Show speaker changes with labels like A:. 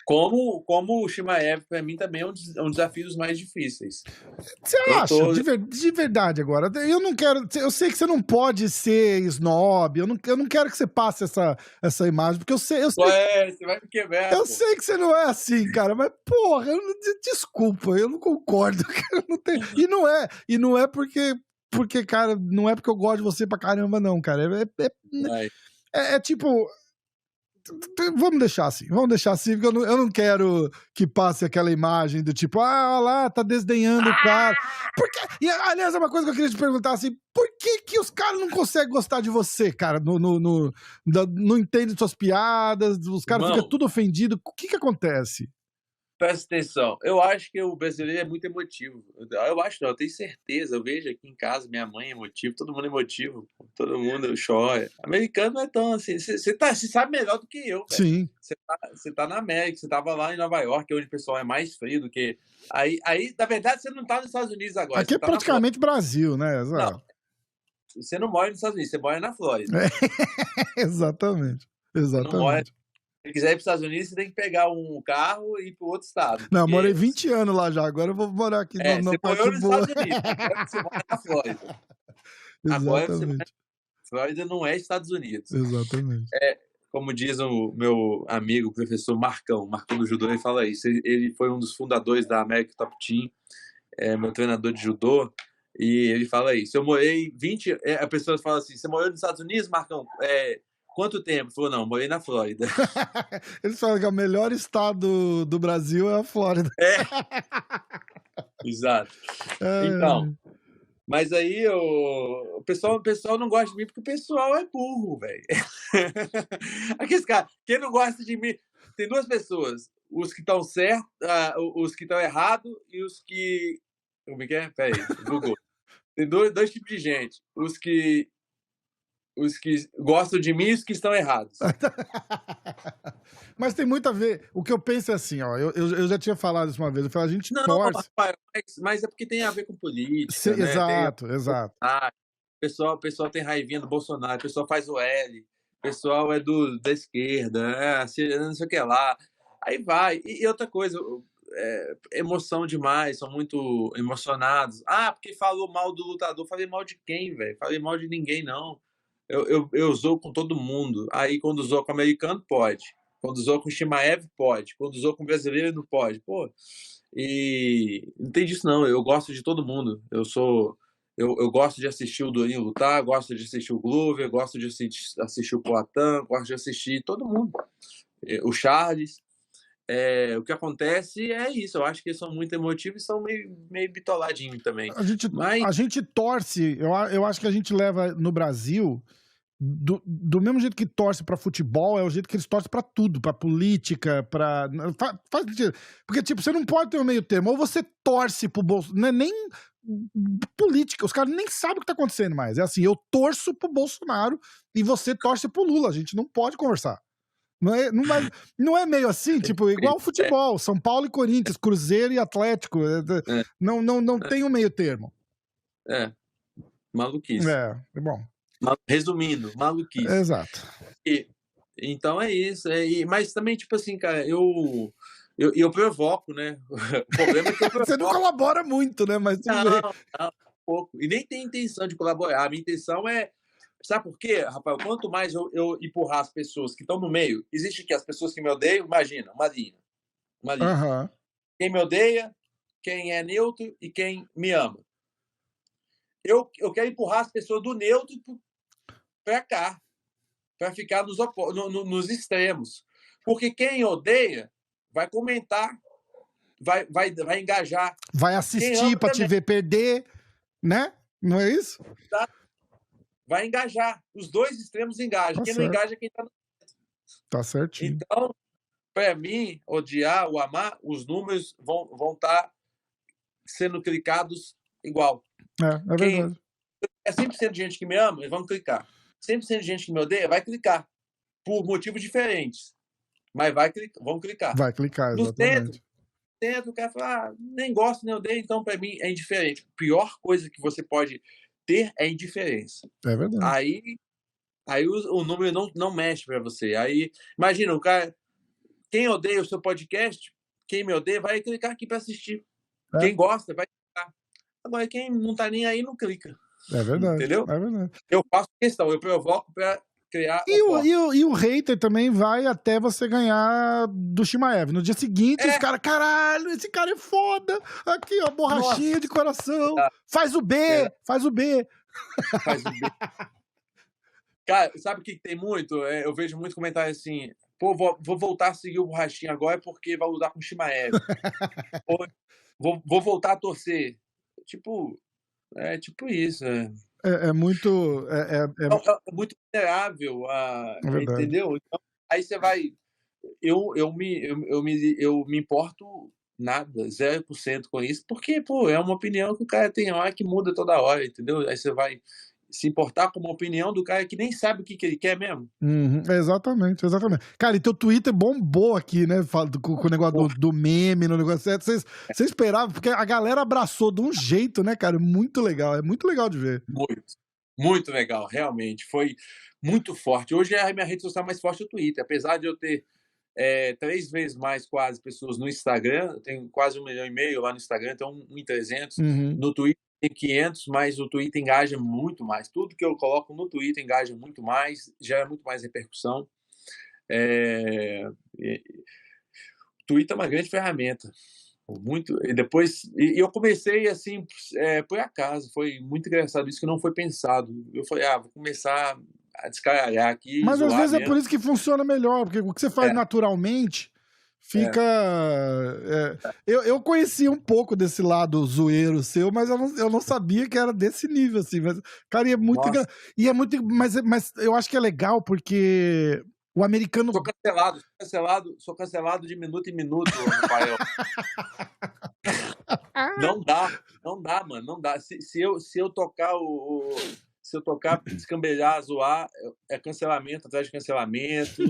A: Como o Chimaev, para mim, também é um desafio dos mais difíceis.
B: Você acha? De verdade agora. Eu não quero. Eu sei que você não pode ser snob. Eu não quero que você passe essa imagem, porque eu sei.
A: Ué, você vai me quebrar.
B: Eu sei que você não é assim, cara, mas porra, desculpa, eu não concordo. Cara, não tem, e não é porque, cara, não é porque eu gosto de você pra caramba, não, cara. É tipo. Vamos deixar assim, porque eu não quero que passe aquela imagem do tipo, olha lá, tá desdenhando o cara. Porque, e, aliás, é uma coisa que eu queria te perguntar assim, por que os caras não conseguem gostar de você, cara? Não entendem suas piadas, os caras ficam tudo ofendidos. O que acontece?
A: Presta atenção, eu acho que o brasileiro é muito emotivo. Eu acho não, eu tenho certeza, eu vejo aqui em casa, minha mãe é emotiva, todo mundo é emotivo, todo mundo chora. Americano não é tão assim, você sabe melhor do que eu, velho.
B: Sim.
A: Você tá na América, você tava lá em Nova York, onde o pessoal é mais frio do que... Aí na verdade, você não tá nos Estados Unidos agora.
B: Aqui é
A: tá
B: praticamente Brasil, né?
A: Exato. Não, você não mora nos Estados Unidos, você mora na Flórida.
B: Exatamente.
A: Se quiser ir para os Estados Unidos, você tem que pegar um carro e ir para o outro estado.
B: Não, eu morei 20 anos lá já, agora eu vou morar aqui
A: no parte boa. Você morou nos Estados Unidos, agora você mora na Flórida. Agora você mora... Flórida não é Estados Unidos.
B: Exatamente.
A: Como diz o meu amigo, o professor Marcão do judô, ele fala isso. Ele foi um dos fundadores da American Top Team, meu treinador de judô, e ele fala isso. Eu morei 20... A pessoa fala assim, você morou nos Estados Unidos, Marcão? Quanto tempo? Ele falou, não, morei na Flórida.
B: Eles falam que o melhor estado do Brasil é a Flórida.
A: Exato. Então, mas aí o pessoal não gosta de mim porque o pessoal é burro, velho. Aqueles caras, quem não gosta de mim... Tem duas pessoas, os que estão certos, os que estão errados e os que... Como é que é? Peraí, Google. Tem dois tipos de gente. Os que gostam de mim e os que estão errados.
B: Mas tem muito a ver. O que eu penso é assim, ó. Eu já tinha falado isso uma vez. Eu falei, a gente torce.
A: Mas é porque tem a ver com política, né?
B: Exato.
A: O pessoal tem raivinha do Bolsonaro, o pessoal faz o L, o pessoal é da esquerda, não sei o que lá. Aí vai. E outra coisa, emoção demais, são muito emocionados. Porque falou mal do lutador. Falei mal de quem, velho? Falei mal de ninguém, não. Eu zoo com todo mundo. Aí, quando zoo com o americano, pode. Quando zoo com o Chimaev, pode. Quando zoo com o brasileiro, não pode. Pô, e não tem disso, não. Eu gosto de todo mundo. Eu gosto de assistir o Durinho lutar, gosto de assistir o Glover, gosto de assistir o Poatan, gosto de assistir todo mundo. O Charles. O que acontece é isso. Eu acho que eles são muito emotivos e são meio bitoladinhos também.
B: A gente torce. Eu acho que a gente leva no Brasil... Do mesmo jeito que torce pra futebol, é o jeito que eles torcem pra tudo, pra política, pra... Faz sentido. Porque, tipo, você não pode ter um meio termo. Ou você torce pro Bolsonaro, não é nem política, os caras nem sabem o que tá acontecendo mais. É assim, eu torço pro Bolsonaro e você torce pro Lula. A gente não pode conversar. Não é meio assim, tipo, igual futebol, São Paulo e Corinthians, Cruzeiro e Atlético. Não tem um meio termo.
A: Maluquice.
B: É bom.
A: Resumindo, maluquice.
B: Exato.
A: Então é isso. Mas também, tipo assim, cara, eu provoco, né? O problema é que eu provoco.
B: Você não colabora muito, né? Mas
A: não, pouco. E nem tem intenção de colaborar. A minha intenção é... Sabe por quê, Rafael? Quanto mais eu empurrar as pessoas que estão no meio... Existe aqui as pessoas que me odeiam, imagina, uma linha. Quem me odeia, quem é neutro e quem me ama. Eu quero empurrar as pessoas do neutro para cá, para ficar nos extremos. Porque quem odeia vai comentar, vai engajar.
B: Vai assistir para te ver perder, né? Não é isso?
A: Vai engajar. Os dois extremos engajam. Quem não engaja é quem está no centro.
B: Tá certinho.
A: Então, para mim, odiar ou amar, os números vão estar sendo clicados igual.
B: É verdade.
A: É 100% de gente que me ama, eles vão clicar. 100% de gente que me odeia vai clicar. Por motivos diferentes. Mas vão clicar.
B: Vai clicar, exatamente.
A: No centro, o cara fala, nem gosto, nem odeio, então para mim é indiferente. A pior coisa que você pode ter é indiferença.
B: É verdade.
A: Aí o número não mexe para você. Aí, imagina, o cara Quem odeia o seu podcast, quem me odeia, vai clicar aqui para assistir.
B: É,
A: Quem gosta, vai clicar. Agora, quem não tá nem aí, não clica.
B: é verdade,
A: Entendeu?
B: é verdade.
A: Eu faço questão, eu provoco para criar
B: E o,
A: oporta.
B: e, o, e o hater também vai até você ganhar do Shimaev. No dia seguinte, os
A: É,
B: caras, caralho, esse cara é foda. Aqui, ó, borrachinha
A: nossa,
B: de coração.
A: tá,
B: Faz o B,
A: é,
B: faz o B.
A: faz o bem. Cara, sabe o que tem muito? Eu vejo muito comentário assim, pô, vou voltar a seguir o Borrachinha agora porque vai lutar com o Shimaev. Ou, vou voltar a torcer. Tipo, tipo isso.
B: É muito.
A: É muito vulnerável,
B: É verdade.
A: entendeu? Então, aí você vai. Eu me importo nada, 0% com isso, porque, pô, é uma opinião que o cara tem hora que muda toda hora, entendeu? Aí você vai se importar com uma opinião do cara que nem sabe o que ele quer mesmo.
B: Uhum, exatamente, exatamente. Cara, e teu Twitter bombou aqui, né? Com o negócio
A: Pô,
B: do meme, no negócio certo. Você esperava, porque a galera abraçou de um jeito, né, cara? Muito legal, é muito legal de ver.
A: muito, muito legal, realmente. Foi muito forte. Hoje a minha rede social mais forte é o Twitter, apesar de eu ter 3 vezes mais quase pessoas no Instagram, eu tenho quase 1,5 milhão lá no Instagram, então 1.300.
B: Uhum.
A: No Twitter tem 500, mas o Twitter engaja muito mais. Tudo que eu coloco no Twitter engaja muito mais, gera muito mais repercussão. É, o Twitter é uma grande ferramenta. Muito, e eu comecei assim, por acaso, foi muito engraçado isso que não foi pensado. Eu falei, vou começar a descaralhar aqui,
B: Mas às
A: zoar
B: vezes é
A: mesmo.
B: por isso que funciona melhor, porque o que você faz
A: É,
B: naturalmente
A: é.
B: fica. Eu conhecia um pouco desse lado zoeiro seu, mas eu não sabia que era desse nível, assim. Mas, cara, e é muito.
A: Nossa,
B: E é muito. Mas eu acho que é legal porque o americano.
A: sou cancelado de minuto em minuto, Rafael. Não dá, não dá, mano, não dá. Se eu tocar se eu tocar, descambelhar, zoar, é cancelamento atrás de cancelamento.